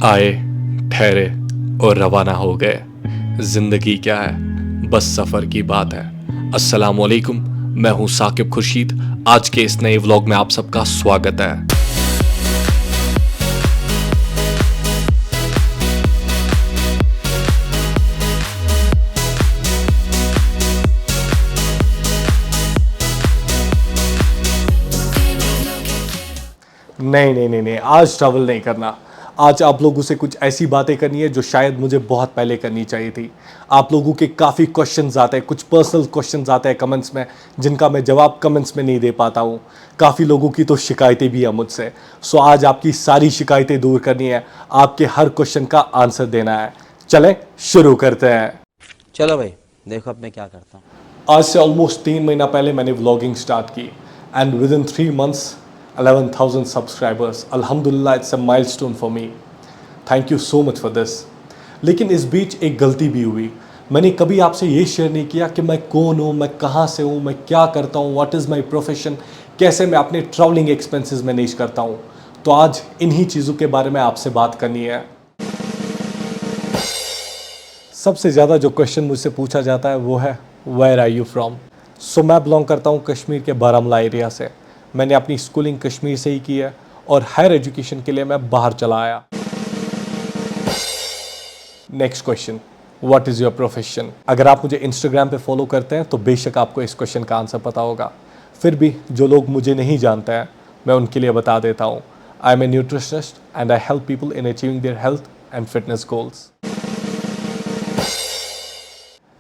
आए, ठहरे और रवाना हो गए। जिंदगी क्या है, बस सफर की बात है। अस्सलामुअलैकुम, मैं हूं साकिब खुर्शीद। आज के इस नए व्लॉग में आप सबका स्वागत है। नहीं, आज ट्रैवल नहीं करना। आज आप लोगों से कुछ ऐसी बातें करनी है जो शायद मुझे बहुत पहले करनी चाहिए थी। आप लोगों के काफ़ी क्वेश्चंस आते हैं, कुछ पर्सनल क्वेश्चंस आते हैं कमेंट्स में, जिनका मैं जवाब कमेंट्स में नहीं दे पाता हूँ। काफ़ी लोगों की तो शिकायतें भी हैं मुझसे। सो आज आपकी सारी शिकायतें दूर करनी है, आपके हर क्वेश्चन का आंसर देना है। चलें शुरू करते हैं। चलो भाई, देखो अब मैं क्या करता हूँ। आज से ऑलमोस्ट 3 महीना पहले मैंने व्लॉगिंग स्टार्ट की and with in 3 months 11,000 subscribers. अल्हम्दुलिल्लाह, it's a milestone for me. Thank you so much for this. लेकिन इस बीच एक गलती भी हुई। मैंने कभी आपसे ये शेयर नहीं किया कि मैं कौन हूँ, मैं कहाँ से हूँ, मैं क्या करता हूँ, व्हाट इज़ माई प्रोफेशन, कैसे मैं अपने ट्रैवलिंग एक्सपेंसेस मैनेज करता हूँ। तो आज इन्हीं चीज़ों के बारे में आपसे बात करनी है। सबसे ज़्यादा जो क्वेश्चन मुझसे पूछा जाता है वो है वेयर आर यू फ्रॉम। सो मैं बिलोंग करता हूँ कश्मीर के बारामूला एरिया से। मैंने अपनी स्कूलिंग कश्मीर से ही की है और हायर एजुकेशन के लिए मैं बाहर चला आया। Next question, what is your profession. अगर आप मुझे इंस्टाग्राम पे फॉलो करते हैं तो बेशक आपको इस क्वेश्चन का आंसर पता होगा। फिर भी जो लोग मुझे नहीं जानते हैं, मैं उनके लिए बता देता हूँ। I am a nutritionist and I help people in achieving their health and fitness goals.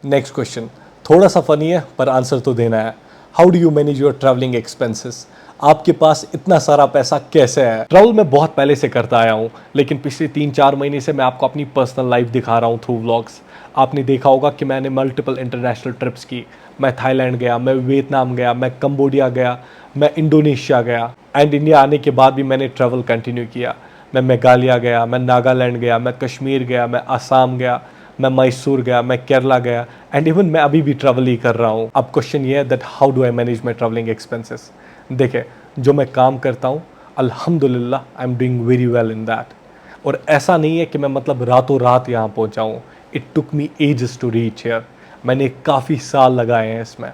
Next question थोड़ा सा फनी है पर आंसर तो देना है। How do you manage your travelling expenses. आपके पास इतना सारा पैसा कैसे है। ट्रैवल मैं बहुत पहले से करता आया हूँ, लेकिन पिछले 3-4 महीने से मैं आपको अपनी पर्सनल लाइफ दिखा रहा हूँ थ्रू व्लॉग्स। आपने देखा होगा कि मैंने मल्टीपल इंटरनेशनल ट्रिप्स की। मैं थाईलैंड गया, मैं वियतनाम गया, मैं कंबोडिया गया, मैं इंडोनेशिया गया एंड इंडिया आने के बाद भी मैंने ट्रैवल कंटिन्यू किया। मैं मेघालय गया, मैं नागालैंड गया, मैं कश्मीर गया, मैं आसाम गया, मैं मैसूर गया, मैं केरला गया एंड इवन मैं अभी भी ट्रैवल ही कर रहा हूँ। अब क्वेश्चन ये है that how do I manage my travelling expenses. देखिए, जो मैं काम करता हूँ अल्हम्दुलिल्लाह I am doing very well in that. और ऐसा नहीं है कि मैं मतलब रातों रात यहाँ पहुँचा हूँ। It took me ages to reach here. मैंने काफ़ी साल लगाए हैं इसमें।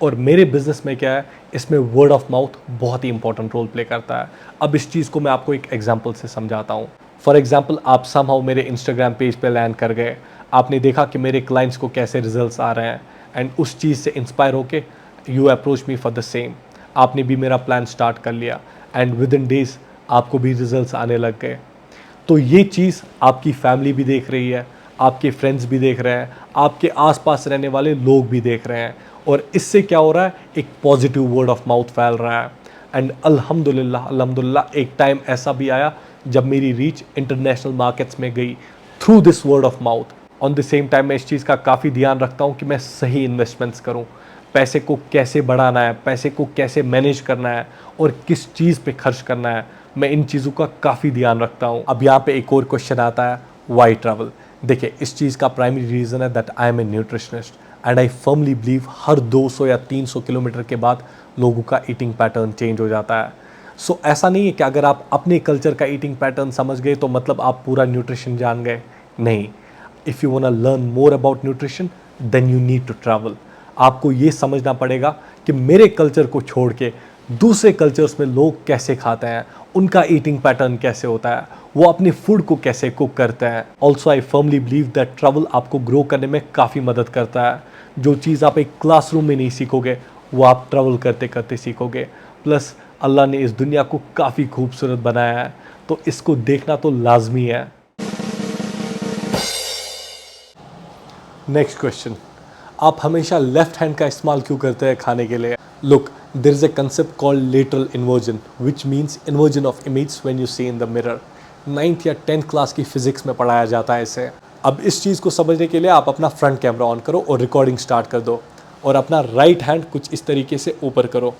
और मेरे बिज़नेस में क्या है, इसमें वर्ड ऑफ माउथ बहुत ही इंपॉर्टेंट रोल प्ले करता है। अब इस चीज़ को मैं आपको एक एग्जांपल से समझाता हूँ। फॉर एग्जांपल, आप समहाउ मेरे इंस्टाग्राम पेज पे लैंड कर गए। आपने देखा कि मेरे क्लाइंट्स को कैसे रिजल्ट्स आ रहे हैं एंड उस चीज़ से इंस्पायर होके you approach me for the same. आपने भी मेरा प्लान स्टार्ट कर लिया एंड विद इन डेज आपको भी रिजल्ट्स आने लग गए। तो ये चीज़ आपकी फैमिली भी देख रही है, आपके फ्रेंड्स भी देख रहे हैं, आपके आसपास रहने वाले लोग भी देख रहे हैं। और इससे क्या हो रहा है, एक पॉजिटिव वर्ड ऑफ माउथ फैल रहा है। एंड अल्हम्दुलिल्लाह एक टाइम ऐसा भी आया जब मेरी रीच इंटरनेशनल मार्केट्स में गई through this word of mouth. On the same time मैं इस चीज़ का काफ़ी ध्यान रखता हूँ कि मैं सही इन्वेस्टमेंट्स करूँ। पैसे को कैसे बढ़ाना है, पैसे को कैसे मैनेज करना है और किस चीज़ पे खर्च करना है, मैं इन चीज़ों का काफ़ी ध्यान रखता हूँ। अब यहाँ पे एक और क्वेश्चन आता है, वाई ट्रैवल। देखिए, इस चीज़ का प्राइमरी रीज़न है that I am a nutritionist and I firmly believe हर 200 या 300 किलोमीटर के बाद लोगों का ईटिंग पैटर्न चेंज हो जाता है। सो ऐसा नहीं है कि अगर आप अपने कल्चर का ईटिंग पैटर्न समझ गए तो मतलब आप पूरा न्यूट्रिशन जान गए। नहीं, if you want to learn more about nutrition then you need to travel. आपको ये समझना पड़ेगा कि मेरे कल्चर को छोड़ के दूसरे कल्चर्स में लोग कैसे खाते हैं, उनका ईटिंग पैटर्न कैसे होता है, वो अपने फूड को कैसे कुक करते हैं। Also I firmly believe that travel आपको ग्रो करने में काफ़ी मदद करता है। जो चीज़ आप एक क्लासरूम में नहीं सीखोगे वो आप ट्रैवल करते करते सीखोगे। प्लस अल्लाह ने इस दुनिया को काफ़ी खूबसूरत बनाया है, तो इसको देखना तो लाजमी है। नेक्स्ट क्वेश्चन, आप हमेशा लेफ्ट हैंड का इस्तेमाल क्यों करते हैं खाने के लिए। Look, there is a concept called lateral inversion which means inversion of image when you see in the mirror. 9th या 10th क्लास की फिजिक्स में पढ़ाया जाता है इसे। अब इस चीज़ को समझने के लिए आप अपना फ्रंट कैमरा ऑन करो और रिकॉर्डिंग स्टार्ट कर दो और अपना राइट हैंड कुछ इस तरीके से ऊपर करो,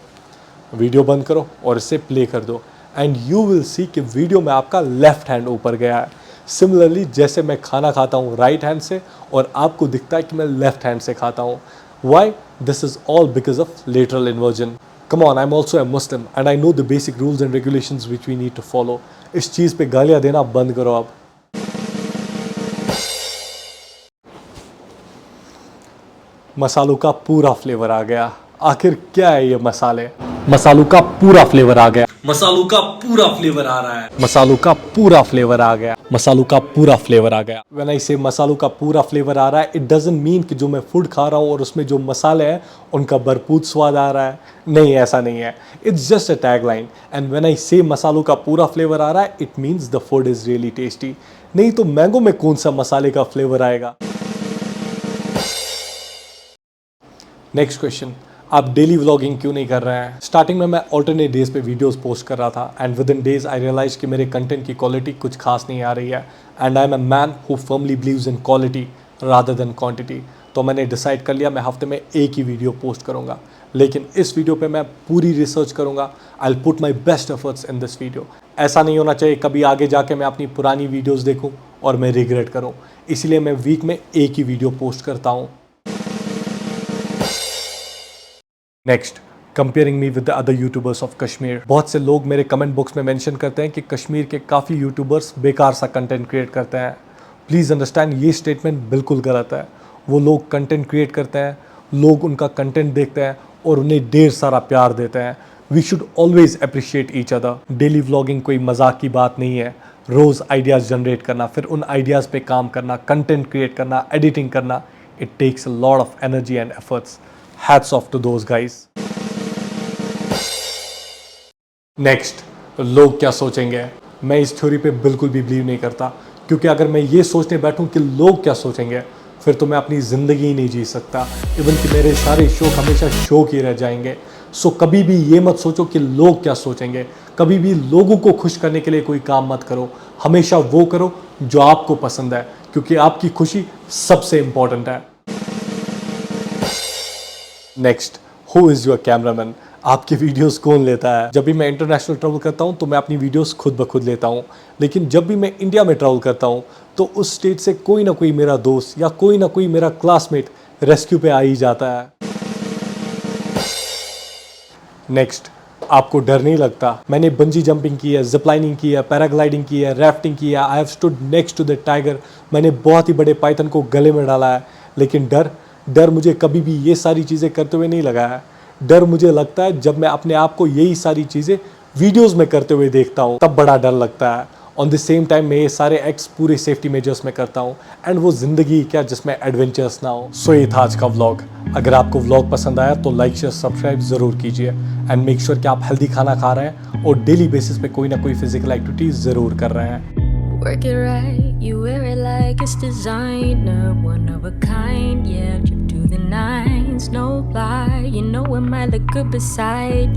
वीडियो बंद करो और इसे प्ले कर दो एंड यू विल सी कि वीडियो में आपका लेफ्ट हैंड ऊपर गया है। सिमिलरली जैसे मैं खाना खाता हूँ राइट हैंड से और आपको दिखता है कि मैं लेफ्ट हैंड से खाता हूँ। Why? This is all because of lateral inversion. Come on, I am also a Muslim and I know the basic rules and regulations which we need to follow. इस चीज़ पे गालियाँ देना बंद करो अब। मसालों का पूरा फ्लेवर आ गया। आखिर क्या है ये मसाले? मसालों का पूरा फ्लेवर आ गया। मसालों का पूरा फ्लेवर आ रहा है। मसालों का पूरा फ्लेवर आ गया। मसालों का पूरा फ्लेवर आ गया। व्हेन आई से मसालों का पूरा फ्लेवर आ रहा है, इट डजंट मीन कि जो मैं फूड खा रहा हूँ और उसमें जो मसाले हैं उनका भरपूर स्वाद आ रहा है। नहीं, ऐसा नहीं है। It's just a tag line. And when I से मसालों का पूरा फ्लेवर आ रहा है, it means the food is really tasty. नहीं तो मैंगो में कौन सा मसाले का फ्लेवर आएगा? नेक्स्ट क्वेश्चन, आप डेली व्लॉगिंग क्यों नहीं कर रहे हैं? स्टार्टिंग में मैं ऑल्टरनेट डेज पे वीडियोस पोस्ट कर रहा था and with in days I realize कि मेरे कंटेंट की क्वालिटी कुछ खास नहीं आ रही है and I am a man who firmly believes in quality rather than quantity. तो मैंने डिसाइड कर लिया मैं हफ्ते में एक ही वीडियो पोस्ट करूंगा, लेकिन इस वीडियो पे मैं पूरी रिसर्च करूंगा। I will put my best efforts in this video. ऐसा नहीं होना चाहिए कभी आगे जाके मैं अपनी पुरानी वीडियोज़ देखूँ और मैं रिग्रेट करूँ, इसलिए मैं वीक में एक ही वीडियो पोस्ट करता हूँ। Next, comparing me with the other YouTubers of Kashmir. बहुत से लोग मेरे कमेंट बॉक्स में मेंशन करते हैं कि कश्मीर के काफ़ी यूट्यूबर्स बेकार सा कंटेंट क्रिएट करते हैं। प्लीज़ अंडरस्टैंड, ये स्टेटमेंट बिल्कुल गलत है। वो लोग कंटेंट क्रिएट करते हैं, लोग उनका कंटेंट देखते हैं और उन्हें ढेर सारा प्यार देते हैं। We should always appreciate each other. Daily vlogging कोई मजाक की बात नहीं है। रोज़ आइडियाज़ जनरेट करना, फिर उन आइडियाज़ पे काम करना, कंटेंट क्रिएट करना, एडिटिंग करना, it takes a lot of energy and efforts. Hats off to those guys. Next, लोग क्या सोचेंगे? मैं इस थ्योरी पे बिल्कुल भी बिलीव नहीं करता, क्योंकि अगर मैं ये सोचने बैठूं कि लोग क्या सोचेंगे, फिर तो मैं अपनी ज़िंदगी ही नहीं जी सकता। इवन कि मेरे सारे शौक हमेशा शौक ही रह जाएंगे। सो कभी भी ये मत सोचो कि लोग क्या सोचेंगे। कभी भी लोगों को खुश करने के लिए कोई काम मत करो। हमेशा वो करो जो आपको पसंद है, क्योंकि आपकी खुशी सबसे इंपॉर्टेंट है। Next, who is your cameraman? आपके वीडियोस कौन लेता है? जब भी मैं इंटरनेशनल ट्रैवल करता हूँ तो मैं अपनी वीडियोस खुद ब खुद लेता हूँ, लेकिन जब भी मैं इंडिया में ट्रैवल करता हूँ तो उस स्टेट से कोई ना कोई मेरा दोस्त या कोई ना कोई मेरा क्लासमेट रेस्क्यू पे आ ही जाता है। नेक्स्ट, आपको डर नहीं लगता? मैंने बंजी जंपिंग की है, जिपलाइनिंग की है, पैराग्लाइडिंग की है, राफ्टिंग की है। I have stood next to the tiger. मैंने बहुत ही बड़े पाइथन को गले में डाला है, लेकिन डर मुझे कभी भी ये सारी चीज़ें करते हुए नहीं लगा है। डर मुझे लगता है जब मैं अपने आप को यही सारी चीज़ें वीडियोस में करते हुए देखता हूँ, तब बड़ा डर लगता है। ऑन द सेम टाइम मैं ये सारे एक्ट्स पूरे सेफ्टी मेजर्स में करता हूँ एंड वो ज़िंदगी क्या जिसमें एडवेंचर्स ना हो। सो ये था आज का व्लॉग। अगर आपको व्लॉग पसंद आया तो लाइक शेयर सब्सक्राइब ज़रूर कीजिए एंड मेक श्योर कि आप हेल्दी खाना खा रहे हैं और डेली बेसिस पे कोई ना कोई फिजिकल एक्टिविटी ज़रूर कर रहे हैं। Work it right, you wear it like it's designer, one of a kind, yeah, drip to the nines, no lie, you know it might look good beside you.